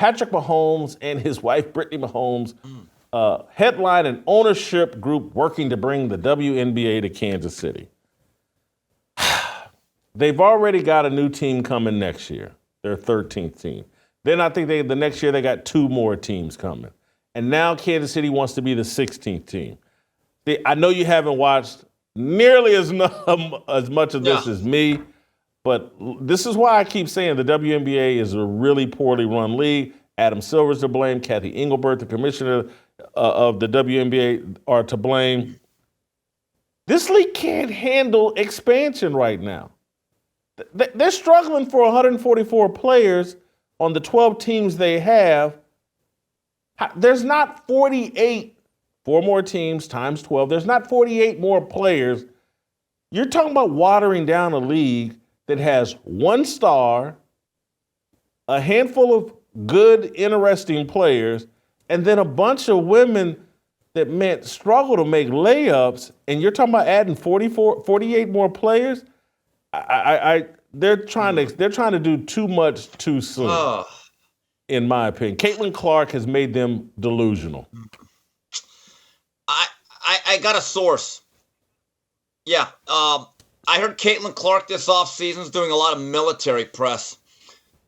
Patrick Mahomes and his wife, Brittany Mahomes, headline an ownership group working to bring the WNBA to Kansas City. They've already got a new team coming next year, their 13th team. Then I think the next year they got 2 more teams coming. And now Kansas City wants to be the 16th team. I know you haven't watched nearly as much of this as me, but this is why I keep saying the WNBA is a really poorly run league. Adam Silver's to blame. Kathy Engelbert, the commissioner of the WNBA, are to blame. This league can't handle expansion right now. They're struggling for 144 players on the 12 teams they have. There's not 48, 4 more teams times 12. There's not 48 more players. You're talking about watering down a league that has 1 star, a handful of good, interesting players, and then a bunch of women that struggle to make layups, and you're talking about adding 48 more players? They're trying to do too much too soon, in my opinion. Caitlin Clark has made them delusional. I got a source. Yeah, I heard Caitlin Clark this offseason is doing a lot of military press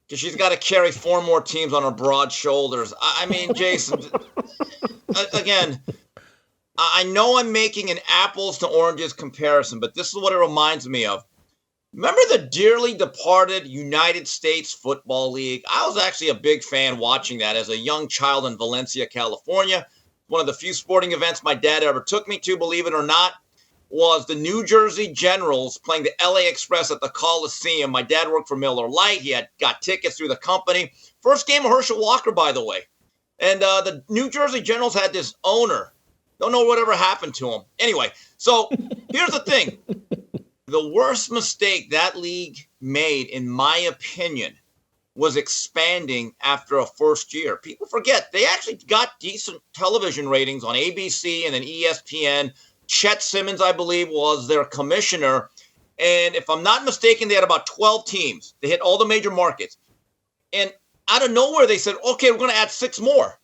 because she's got to carry 4 more teams on her broad shoulders. I mean, Jason, again, I know I'm making an apples to oranges comparison, but this is what it reminds me of. Remember the dearly departed United States Football League? I was actually a big fan watching that as a young child in Valencia, California. One of the few sporting events my dad ever took me to, believe it or not, was the New Jersey Generals playing the LA Express at the Coliseum. My dad worked for Miller Lite. He had got tickets through the company. First game of Herschel Walker, by the way. And the New Jersey Generals had this owner. Don't know whatever happened to him. Anyway, so here's the thing. The worst mistake that league made, in my opinion, was expanding after a first year. People forget they actually got decent television ratings on ABC and then ESPN. Chet Simmons, I believe, was their commissioner. And if I'm not mistaken, they had about 12 teams. They hit all the major markets. And out of nowhere, they said, okay, we're going to add 6 more.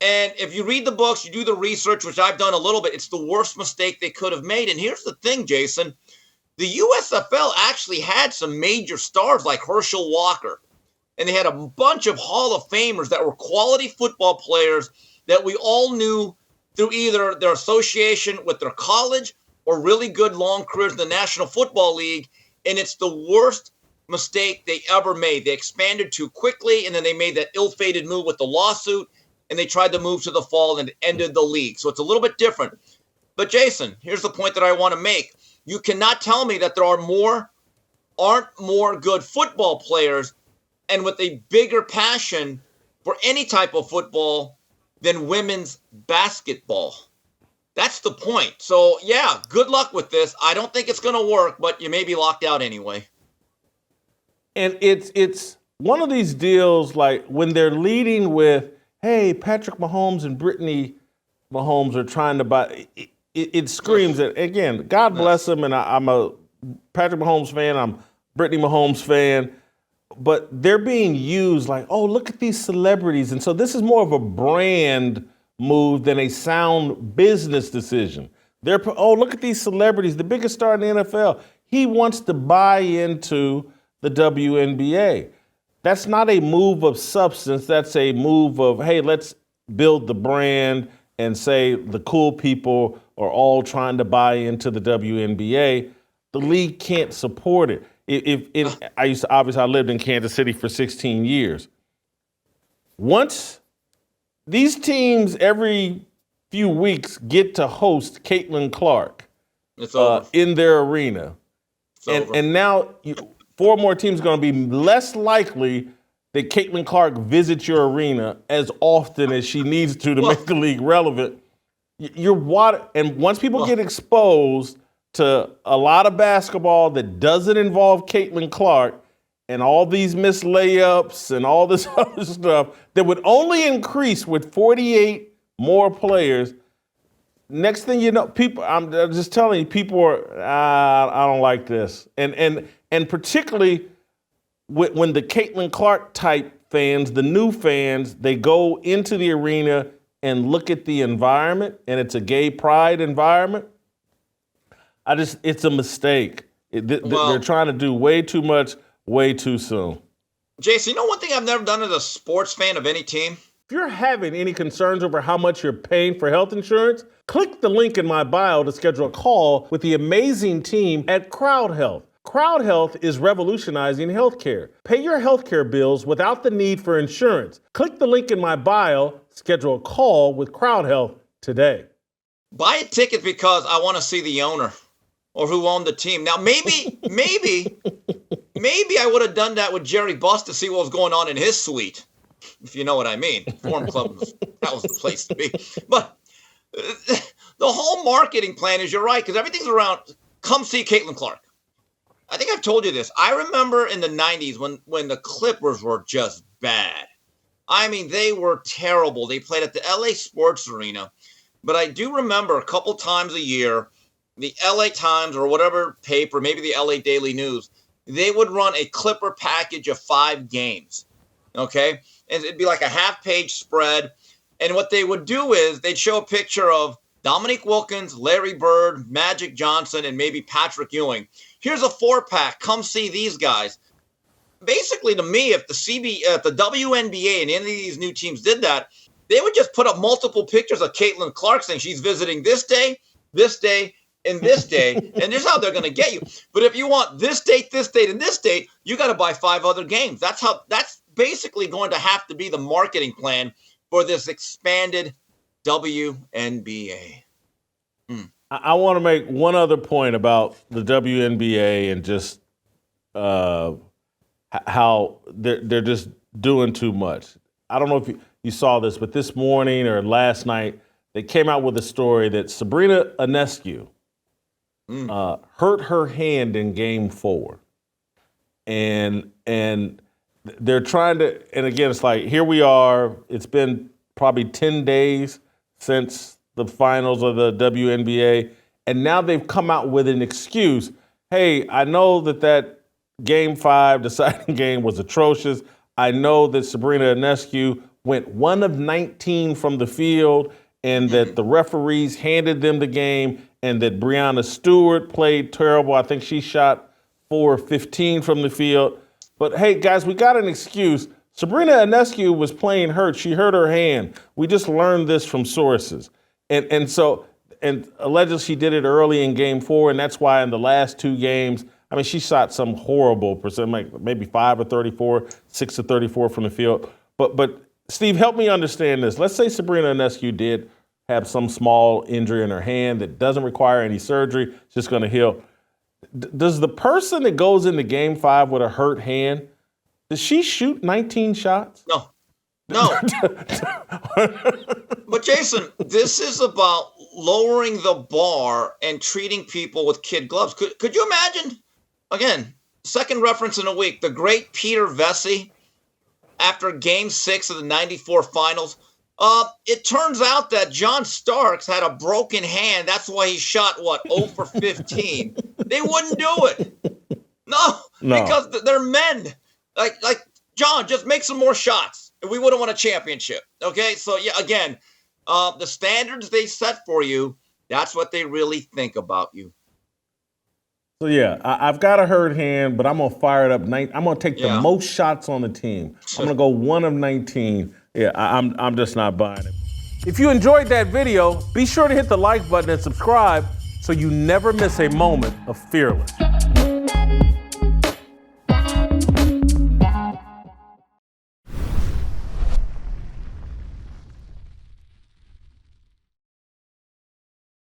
And if you read the books, you do the research, which I've done a little bit, it's the worst mistake they could have made. And here's the thing, Jason. The USFL actually had some major stars like Herschel Walker. And they had a bunch of Hall of Famers that were quality football players that we all knew through either their association with their college or really good long careers in the National Football League. And it's the worst mistake they ever made. They expanded too quickly, and then they made that ill-fated move with the lawsuit, and they tried to move to the fall and it ended the league. So it's a little bit different. But, Jason, here's the point that I want to make. You cannot tell me that there aren't more good football players and with a bigger passion for any type of football than women's basketball. That's the point. So, yeah, good luck with this. I don't think it's going to work, but you may be locked out anyway. And it's one of these deals like when they're leading with, hey, Patrick Mahomes and Brittany Mahomes are trying to buy. It screams that, again, God bless them, and I'm a Patrick Mahomes fan. I'm Brittany Mahomes fan. But they're being used like, oh, look at these celebrities. And so this is more of a brand move than a sound business decision. Look at these celebrities, the biggest star in the NFL. He wants to buy into the WNBA. That's not a move of substance. That's a move of, hey, let's build the brand and say the cool people are all trying to buy into the WNBA. The league can't support it. I lived in Kansas City for 16 years. Once these teams every few weeks get to host Caitlin Clark in their arena, and now 4 more teams are going to be less likely that Caitlin Clark visits your arena as often as she needs to make the league relevant. And once people get exposed to a lot of basketball that doesn't involve Caitlin Clark and all these missed layups and all this other stuff that would only increase with 48 more players. Next thing you know, I'm just telling you, people are, I don't like this. And particularly when the Caitlin Clark type fans, the new fans, they go into the arena and look at the environment, and it's a gay pride environment. It's a mistake. They're trying to do way too much, way too soon. Jason, you know one thing I've never done as a sports fan of any team? If you're having any concerns over how much you're paying for health insurance, click the link in my bio to schedule a call with the amazing team at Crowd Health. Crowd Health is revolutionizing healthcare. Pay your healthcare bills without the need for insurance. Click the link in my bio, schedule a call with Crowd Health today. Buy a ticket because I want to see the owner or who owned the team. Now, maybe I would have done that with Jerry Buss to see what was going on in his suite, if you know what I mean. Forum Club, that was the place to be. But the whole marketing plan is, you're right, because everything's around, come see Caitlin Clark. I think I've told you this. I remember in the 90s when the Clippers were just bad. I mean, they were terrible. They played at the LA Sports Arena. But I do remember a couple times a year, the LA Times or whatever paper, maybe the LA Daily News, they would run a Clipper package of 5 games. Okay? And it'd be like a half-page spread. And what they would do is they'd show a picture of Dominique Wilkins, Larry Bird, Magic Johnson, and maybe Patrick Ewing. Here's a 4-pack. Come see these guys. Basically, to me, if the WNBA and any of these new teams did that, they would just put up multiple pictures of Caitlin Clark saying she's visiting this day, and this day, and this is how they're going to get you. But if you want this date, and this date, you got to buy 5 other games. That's basically going to have to be the marketing plan for this expanded WNBA. I want to make one other point about the WNBA and just how they're just doing too much. I don't know if you saw this, but this morning or last night, they came out with a story that Sabrina Ionescu hurt her hand in Game 4. And they're trying to, and again, it's like, here we are. It's been probably 10 days since the finals of the WNBA, and now they've come out with an excuse. Hey, I know that Game 5 deciding game was atrocious. I know that Sabrina Ionescu went 1 of 19 from the field, and that the referees handed them the game, and that Breanna Stewart played terrible. I think she shot 4 of 15 from the field. But hey, guys, we got an excuse. Sabrina Ionescu was playing hurt. She hurt her hand. We just learned this from sources. And allegedly she did it early in Game 4, and that's why in the last 2 games, I mean, she shot some horrible percent, like maybe 5 of 34, 6 of 34 from the field. But Steve, help me understand this. Let's say Sabrina Ionescu did have some small injury in her hand that doesn't require any surgery. It's just going to heal. Does the person that goes into Game 5 with a hurt hand, does she shoot 19 shots? No. But Jason, this is about lowering the bar and treating people with kid gloves. Could you imagine, again, second reference in a week, the great Peter Vesey, after Game 6 of the 94 finals, it turns out that John Starks had a broken hand. That's why he shot, 0 for 15. They wouldn't do it. No, because they're men. Like John, just make some more shots. We would have won a championship. Okay, so yeah, again, the standards they set for you, that's what they really think about you. So yeah, I've got a hurt hand, but I'm gonna fire it up. I'm gonna take the most shots on the team. I'm gonna go 1 of 19. Yeah, I'm just not buying it. If you enjoyed that video, be sure to hit the like button and subscribe so you never miss a moment of Fearless.